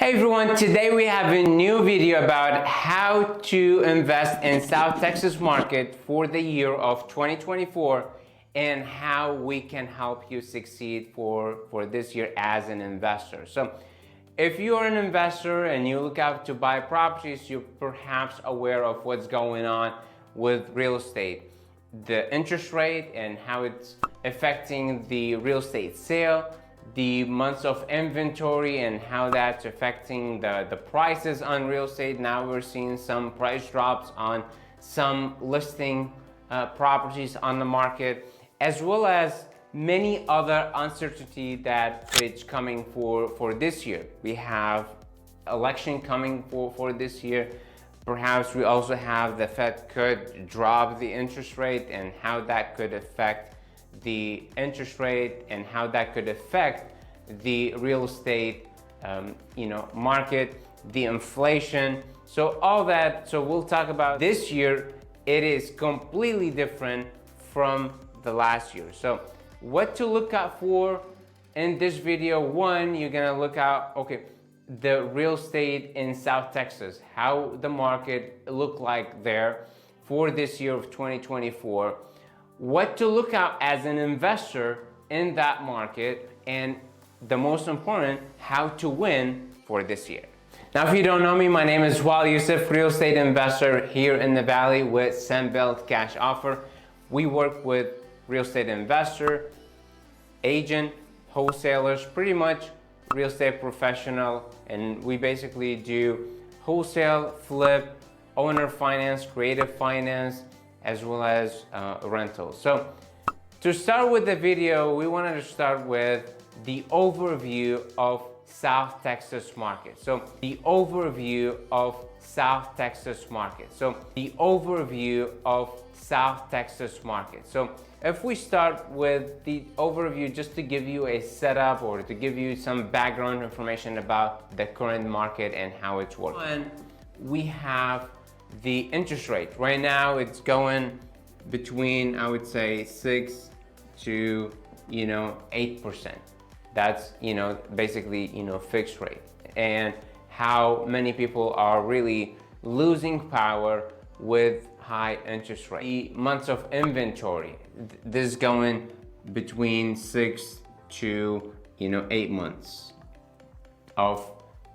Hey everyone, today we have a new video about how to invest in South Texas market for the year of 2024 and how we can help you succeed for this year as an investor. So if you're an investor and you look out to buy properties, you're perhaps aware of what's going on with real estate, the interest rate and how it's affecting the real estate sale, the months of inventory and how that's affecting the prices on real estate. Now we're seeing some price drops on some listing properties on the market, as well as many other uncertainty that is coming for this year. We have election coming for this year. Perhaps we also have the Fed could drop the interest rate and how that could affect the interest rate and how that could affect the real estate market, the inflation, so all that. So we'll talk about this year. It is completely different from the last year. So what to look out for in this video: one, you're gonna look out, the real estate in South Texas, how the market look like there for this year of 2024, what to look out as an investor in that market, and the most important, how to win for this year. Now, if you don't know me, my name is Waleed Yousif, real estate investor here in the Valley with Sunbelt Cash Offer. We work with real estate investor, agent, wholesalers, pretty much real estate professional, and we basically do wholesale, flip, owner finance, creative finance, as well as rentals. So to start with the video, we wanted to start with the overview of South Texas market. So the overview of South Texas market. So the overview of South Texas market. So if we start with the overview, just to give you a setup or to give you some background information about the current market and how it's working. And we have the interest rate. Right now it's going between, I would say, 6 to 8%. That's basically fixed rate, and how many people are really losing power with high interest rate. The months of inventory, this is going between 6 to 8 months of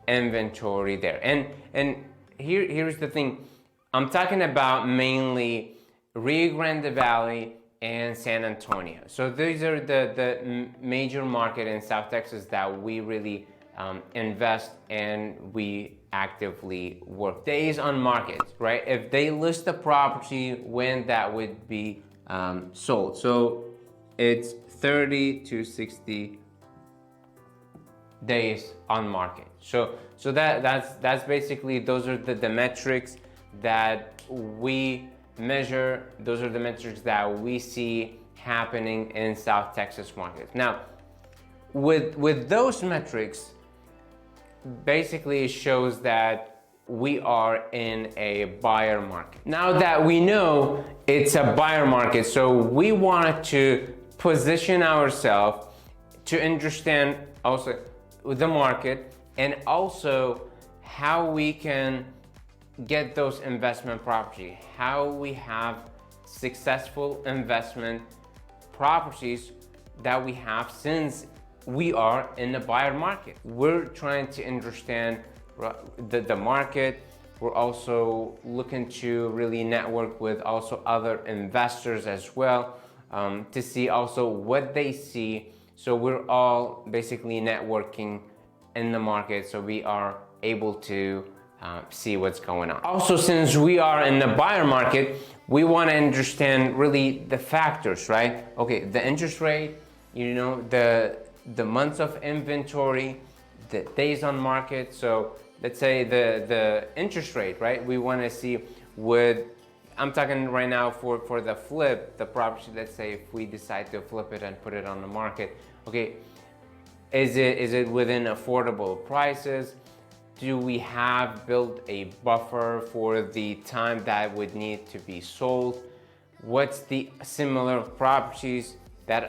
inventory there. And here's the thing, I'm talking about mainly Rio Grande Valley and San Antonio. So these are the major market in South Texas that we really invest and we actively work. Days on market, right? If they list the property, when that would be sold. So it's 30 to 60 days on market. So that's basically, those are the metrics that we measure. Those are the metrics that we see happening in South Texas market. Now, with those metrics, basically it shows that we are in a buyer market. Now that we know it's a buyer market, so we wanted to position ourselves to understand also the market and also how we can get those investment property, how we have successful investment properties that we have since we are in the buyer market. We're trying to understand the market. We're also looking to really network with also other investors as well, to see also what they see. So we're all basically networking in the market, so we are able to see what's going on. Also, since we are in the buyer market, we want to understand really the factors, right? Okay, the interest rate, the months of inventory, the days on market. So let's say the interest rate, right? We want to see I'm talking right now for the flip, the property. Let's say if we decide to flip it and put it on the market, okay, is it within affordable prices? Do we have built a buffer for the time that would need to be sold? What's the similar properties that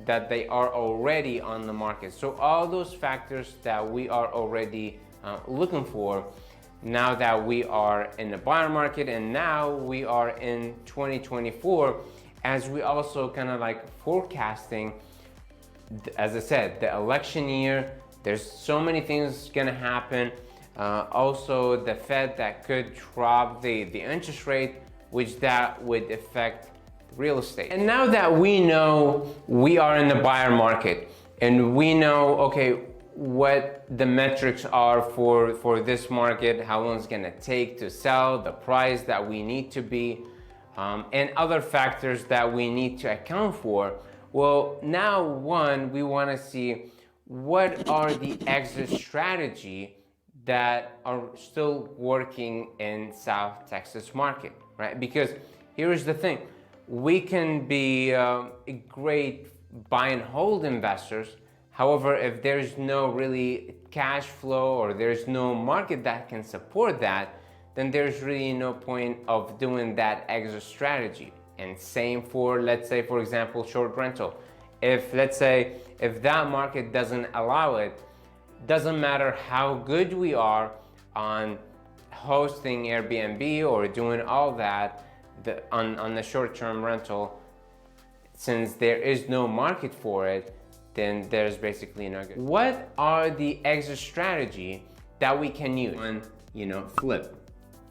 they are already on the market? So all those factors that we are already looking for now that we are in the buyer market, and now we are in 2024, as we also kind of like forecasting, as I said, the election year. There's so many things gonna happen. Also the Fed that could drop the interest rate, which that would affect real estate. And now that we know we are in the buyer market, and we know, okay, what the metrics are for this market, how long it's gonna take to sell, the price that we need to be, and other factors that we need to account for. Well, now we wanna see what are the exit strategy that are still working in South Texas market, right? Because here's the thing, we can be a great buy and hold investors. However, if there's no really cash flow or there's no market that can support that, then there's really no point of doing that exit strategy. And same for, let's say, for example, short rental. If, let's say, if that market doesn't allow it, doesn't matter how good we are on hosting Airbnb or doing all that on the short-term rental, since there is no market for it, then there's basically no good. What are the exit strategy that we can use? One, flip,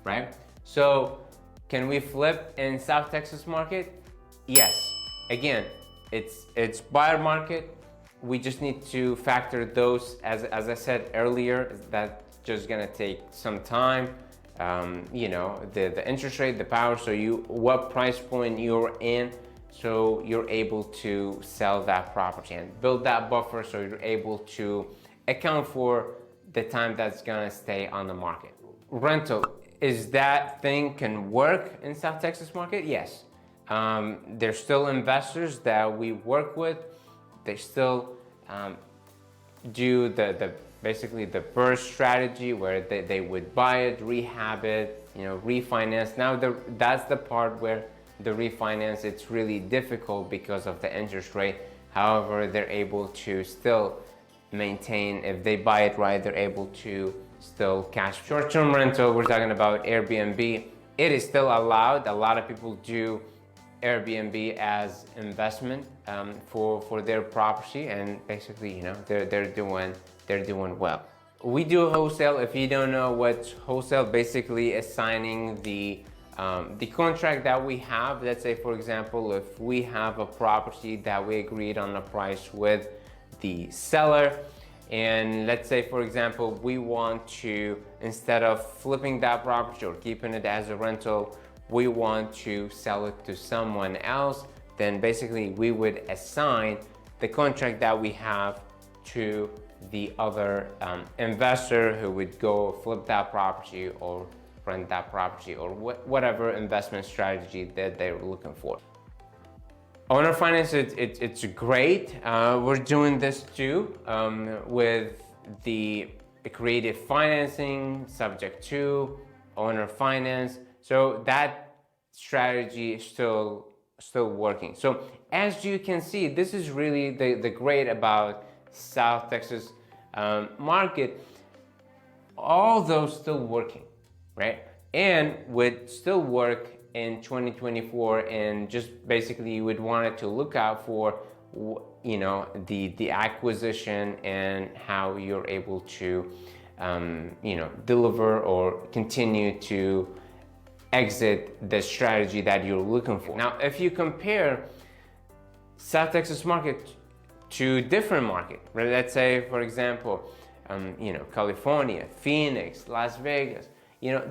right? So can we flip in South Texas market? Yes. Again, it's buyer market. We just need to factor those, as I said earlier, that's just gonna take some time. The interest rate, the power, so what price point you're in, so you're able to sell that property and build that buffer, so you're able to account for the time that's gonna stay on the market. Rental, is that thing can work in South Texas market? Yes. There's still investors that we work with. They still do basically the burst strategy, where they would buy it, rehab it, refinance. Now that's the part where the refinance, it's really difficult because of the interest rate. However, they're able to still maintain, if they buy it right, they're able to still cash. Short-term rental, we're talking about Airbnb. It is still allowed. A lot of people do Airbnb as investment for their property, and basically, they're doing well. We do wholesale. If you don't know what's wholesale, basically assigning the contract that we have. Let's say, for example, if we have a property that we agreed on a price with the seller, and let's say, for example, we want to, instead of flipping that property or keeping it as a rental, we want to sell it to someone else, then basically we would assign the contract that we have to the other investor, who would go flip that property or rent that property, or whatever investment strategy that they're looking for. Owner finance, it's great. We're doing this too with the creative financing, subject to owner finance. So that strategy is still working. So as you can see, this is really the great about South Texas market. All those still working, right? And would still work in 2024, and just basically you would want it to look out for the acquisition and how you're able to deliver or continue to exit the strategy that you're looking for. Now, if you compare South Texas market to different market, right? Let's say, for example, California, Phoenix, Las Vegas,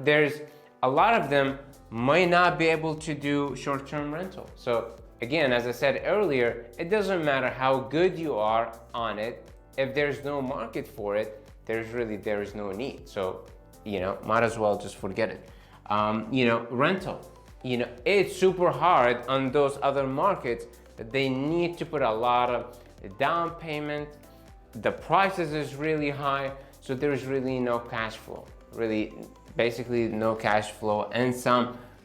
there's a lot of them might not be able to do short-term rental. So again, as I said earlier, it doesn't matter how good you are on it. If there's no market for it, there is no need. So, might as well just forget it. Rental, it's super hard on those other markets that they need to put a lot of down payment. The prices is really high, so there's really no cash flow. Really, basically no cash flow, and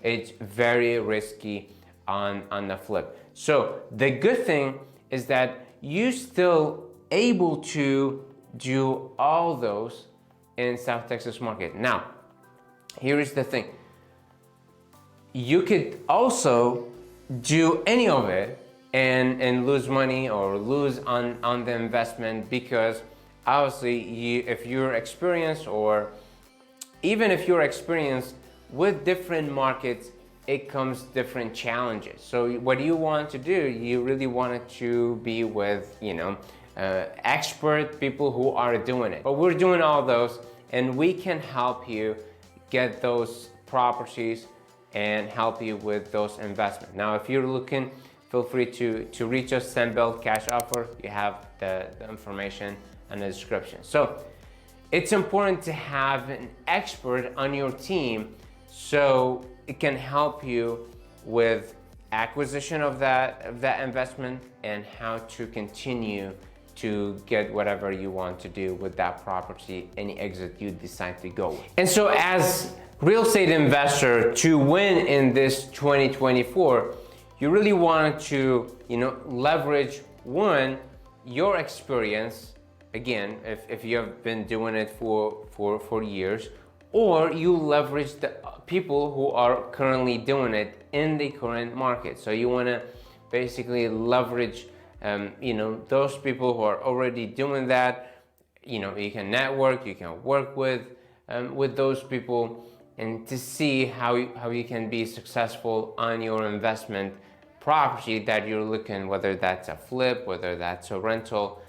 it's very risky on the flip. So the good thing is that you still able to do all those in South Texas market. Now, here is the thing. You could also do any of it and lose money or lose on the investment, because obviously if you're experienced, or even if you're experienced with different markets, it comes different challenges. So what you want to do, you really want it to be with, expert people who are doing it. But we're doing all those, and we can help you get those properties and help you with those investments. Now, if you're looking, feel free to reach us, Sunbelt Cash Offer. You have the information in the description. So it's important to have an expert on your team, so it can help you with acquisition of that investment and how to continue to get whatever you want to do with that property, any exit you decide to go with. And so as real estate investor, to win in this 2024, you really want to, leverage, one, your experience. Again, if you have been doing it for years, or you leverage the people who are currently doing it in the current market. So you want to basically leverage, those people who are already doing that. You can network, you can work with those people, and to see how you can be successful on your investment property that you're looking, whether that's a flip, whether that's a rental,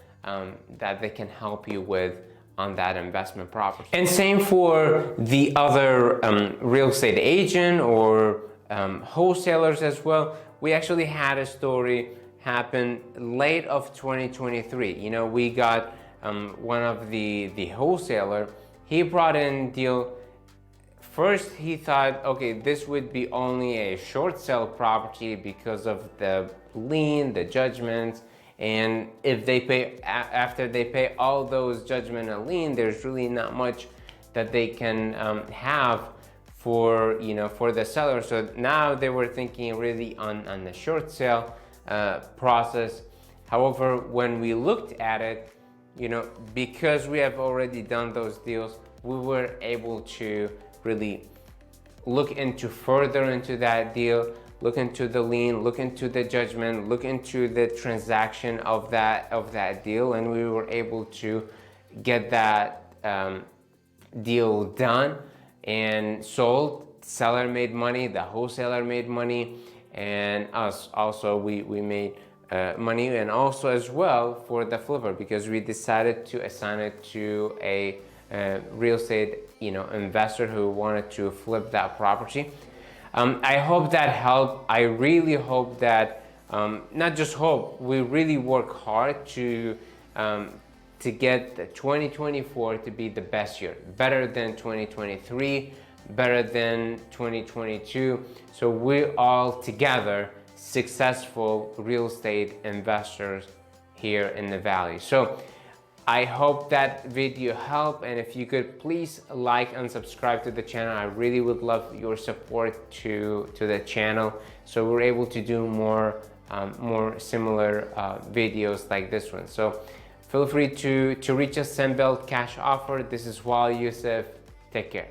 that they can help you with on that investment property. And same for the other real estate agent or wholesalers as well. We actually had a story happen late of 2023. We got one of the wholesaler, he brought in deal. First, he thought, okay, this would be only a short sale property because of the lien, the judgments, and if they pay, after they pay all those judgment and lien, there's really not much that they can have for the seller. So now they were thinking really on the short sale process. However, when we looked at it, because we have already done those deals, we were able to really look further into that deal, look into the lien, look into the judgment, look into the transaction of that deal, and we were able to get that deal done and sold. Seller made money, the wholesaler made money, and us also, we made money, and also as well for the flipper, because we decided to assign it to a real estate investor who wanted to flip that property. I hope that helped. I really hope that, not just hope, we really work hard to get the 2024 to be the best year, better than 2023, better than 2022. So we're all together successful real estate investors here in the Valley. So I hope that video helped, and if you could please like and subscribe to the channel. I really would love your support to the channel, so we're able to do more similar videos like this one. So feel free to reach us, Sunbelt Cash Offer. This is Waleed Yousif. Take care.